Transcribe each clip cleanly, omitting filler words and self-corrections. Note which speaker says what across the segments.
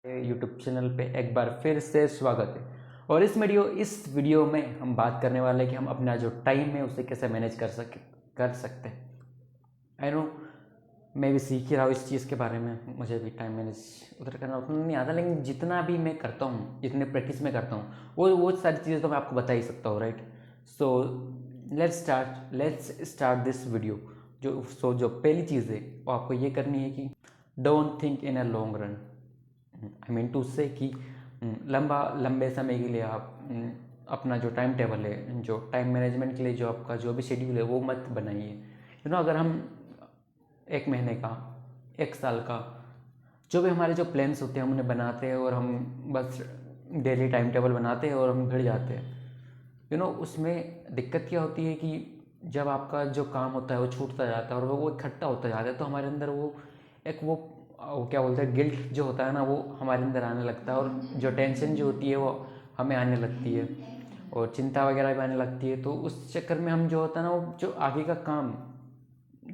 Speaker 1: YouTube channel पे एक बार फिर से स्वागत है। और इस वीडियो में हम बात करने वाले हैं कि हम अपना जो टाइम है उसे कैसे मैनेज कर सकते हैं। आई नो, मैं भी सीख ही रहा हूँ इस चीज़ के बारे में। मुझे भी टाइम मैनेज उधर करना उतना नहीं आता, लेकिन जितना भी मैं करता हूँ, जितने प्रैक्टिस में करता हूँ, वो सारी चीज़ें तो मैं आपको बता ही सकता हूँ, right. So let's start this video. जो पहली चीज़ है वो आपको ये करनी है कि don't think in a long run. I mean to say कि लंबे समय के लिए आप अपना जो टाइम टेबल है, जो टाइम मैनेजमेंट के लिए जो आपका जो भी शेड्यूल है वो मत बनाइए। अगर हम एक महीने का, एक साल का, जो भी हमारे जो प्लान्स होते हैं हम उन्हें बनाते हैं और हम बस डेली टाइम टेबल बनाते हैं और हम भिड़ जाते हैं। उसमें दिक्कत क्या होती है कि जब आपका जो काम होता है वो छूटता जाता है और वो इकट्ठा होता जाता है, तो हमारे अंदर वो क्या बोलते हैं, गिल्ट जो होता है ना, वो हमारे अंदर आने लगता है। और जो टेंशन जो होती है वो हमें आने लगती है और चिंता वगैरह भी आने लगती है। तो उस चक्कर में हम जो होता है ना, वो जो आगे का काम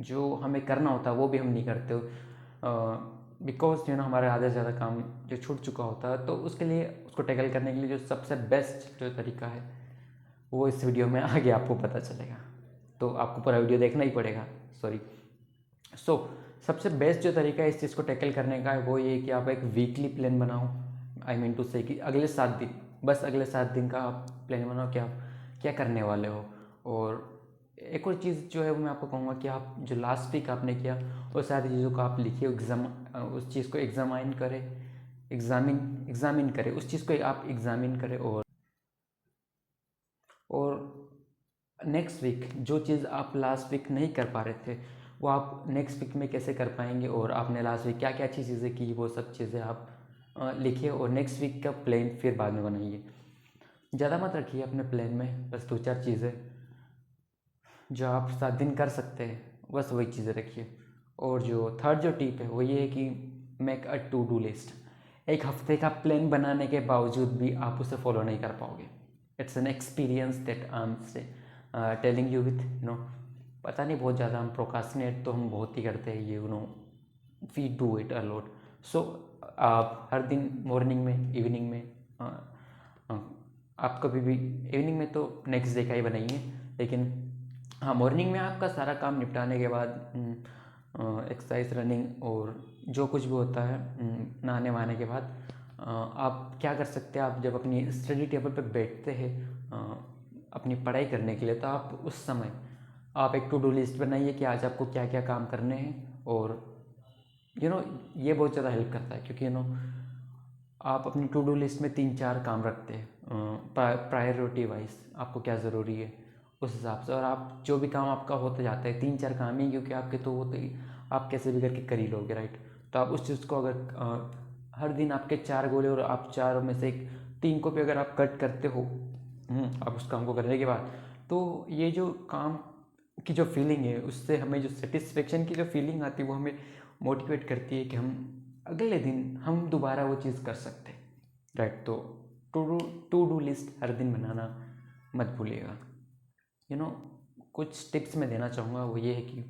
Speaker 1: जो हमें करना होता है वो भी हम नहीं करते, बिकॉज हमारे आधे से ज़्यादा काम जो छूट चुका होता है। तो उसके लिए, उसको टैकल करने के लिए जो सबसे बेस्ट जो तरीका है वो इस वीडियो में आगे आपको पता चलेगा। तो आपको पूरा वीडियो देखना ही पड़ेगा, सॉरी। सो सबसे बेस्ट जो तरीका है इस चीज़ को टैकल करने का है वो ये कि आप एक वीकली प्लान बनाओ। आई मीन टू से कि अगले 7 दिन, बस अगले 7 दिन का आप प्लान बनाओ कि आप क्या करने वाले हो। और एक और चीज़ जो है वो मैं आपको कहूँगा कि आप जो लास्ट वीक आपने किया वो सारी चीज़ों को आप लिखिए, उस चीज़ को एग्जामिन करें, उस चीज़ को आप एग्जामिन करें। और नेक्स्ट वीक जो चीज़ आप लास्ट वीक नहीं कर पा रहे थे वो आप नेक्स्ट वीक में कैसे कर पाएंगे, और आपने लास्ट वीक क्या क्या अच्छी चीज़ें की, वो सब चीज़ें आप लिखिए। और नेक्स्ट वीक का प्लान फिर बाद में बनाइए। ज़्यादा मत रखिए अपने प्लान में, बस 2-4 चीज़ें जो आप 7 दिन कर सकते हैं, बस वही चीज़ें रखिए। और जो थर्ड जो टिप है वो ये है कि make a to do list. एक हफ्ते का प्लान बनाने के बावजूद भी आप उसे फॉलो नहीं कर पाओगे। It's an experience that I am telling you with पता नहीं, बहुत ज़्यादा हम प्रोकास्टिनेट तो हम बहुत ही करते हैं, we do it a lot. So आप हर दिन मॉर्निंग में, इवनिंग में, आप कभी भी इवनिंग में तो नेक्स्ट डे का ही बनाइए, लेकिन हाँ, मॉर्निंग में आपका सारा काम निपटाने के बाद एक्सरसाइज, रनिंग और जो कुछ भी होता है, नहाने वहाने के बाद आप क्या कर सकते हैं, आप जब अपनी स्टडी टेबल पर बैठते हैं अपनी पढ़ाई करने के लिए, तो आप उस समय आप एक टू डू लिस्ट बनाइए कि आज आपको क्या क्या काम करने हैं। और ये बहुत ज़्यादा हेल्प करता है, क्योंकि आप अपनी टू डू लिस्ट में 3-4 काम रखते हैं प्रायोरिटी वाइज, आपको क्या ज़रूरी है उस हिसाब से। और आप जो भी काम आपका होता जाता है, 3-4 काम ही, क्योंकि आपके तो होते ही, आप कैसे भी करके कर ही लोगे, राइट। तो आप उस चीज़ को अगर हर दिन आपके 4 गोले और आप 4 में से 3 को भी अगर आप कट करते हो, आप उस काम को करने के बाद, तो ये जो काम की जो फीलिंग है, उससे हमें जो सेटिस्फेक्शन की जो फीलिंग आती है वो हमें मोटिवेट करती है कि हम अगले दिन हम दोबारा वो चीज़ कर सकते हैं, राइट। तो टू डू लिस्ट हर दिन बनाना मत भूलिएगा। कुछ टिप्स मैं देना चाहूँगा, वो ये है कि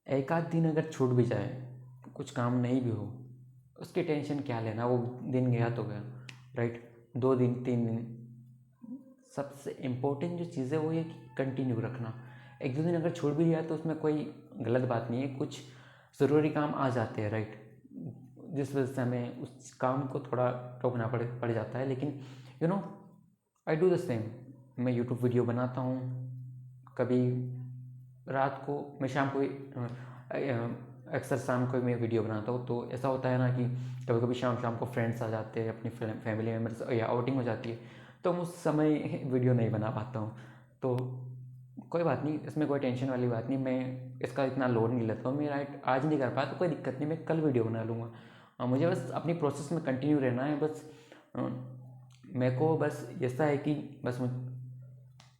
Speaker 1: एक आध दिन अगर छूट भी जाए, कुछ काम नहीं भी हो, उसकी टेंशन क्या लेना, वो दिन गया तो गया, राइट। 2 दिन 3 दिन, सबसे इम्पोर्टेंट जो चीज़ है वो ये कि कंटिन्यू रखना। 1-2 दिन अगर छूट भी गया तो उसमें कोई गलत बात नहीं है, कुछ ज़रूरी काम आ जाते हैं, राइट, जिस वजह से हमें उस काम को थोड़ा रोकना पड़ जाता है। लेकिन आई डू द सेम। मैं यूट्यूब वीडियो बनाता हूँ, कभी रात को, मैं शाम को अक्सर शाम को मैं वीडियो बनाता हूँ। तो ऐसा होता है ना कि कभी कभी शाम को फ्रेंड्स आ जाते हैं, अपनी फैमिली मेम्बर्स, या आउटिंग हो जाती है, तो मैं उस समय वीडियो नहीं बना पाता हूँ। तो कोई बात नहीं, इसमें कोई टेंशन वाली बात नहीं, मैं इसका इतना लोड नहीं लेता हूँ। मैं राइट आज नहीं कर पाया तो कोई दिक्कत नहीं, मैं कल वीडियो बना लूँगा। मुझे बस अपनी प्रोसेस में कंटिन्यू रहना है। बस मेरे को बस ऐसा है कि बस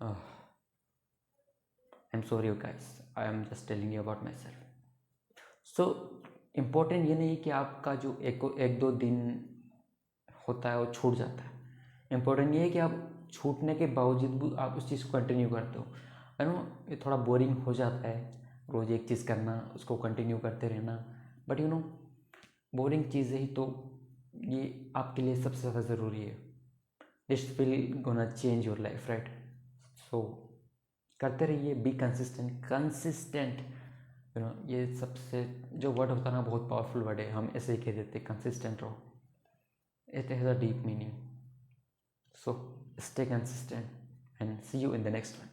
Speaker 1: I am sorry guys, I am just telling you about my self. So important ये नहीं कि आपका जो एक दो दिन होता है वो छूट जाता है। इम्पोर्टेंट ये है कि आप छूटने के बावजूद भी आप उस चीज़ को कंटिन्यू करते हो। ये थोड़ा बोरिंग हो जाता है रोज़ एक चीज़ करना, उसको कंटिन्यू करते रहना, बट बोरिंग चीज़ें ही तो ये आपके लिए सबसे ज़्यादा ज़रूरी है। This will gonna change your life, right? So करते रहिए, बी कंसिस्टेंट। ये सबसे जो वर्ड होता है ना, बहुत पावरफुल वर्ड है, हम ऐसे ही कह देते कंसिस्टेंट रहो। It has a deep meaning. So stay consistent and see you in the next one.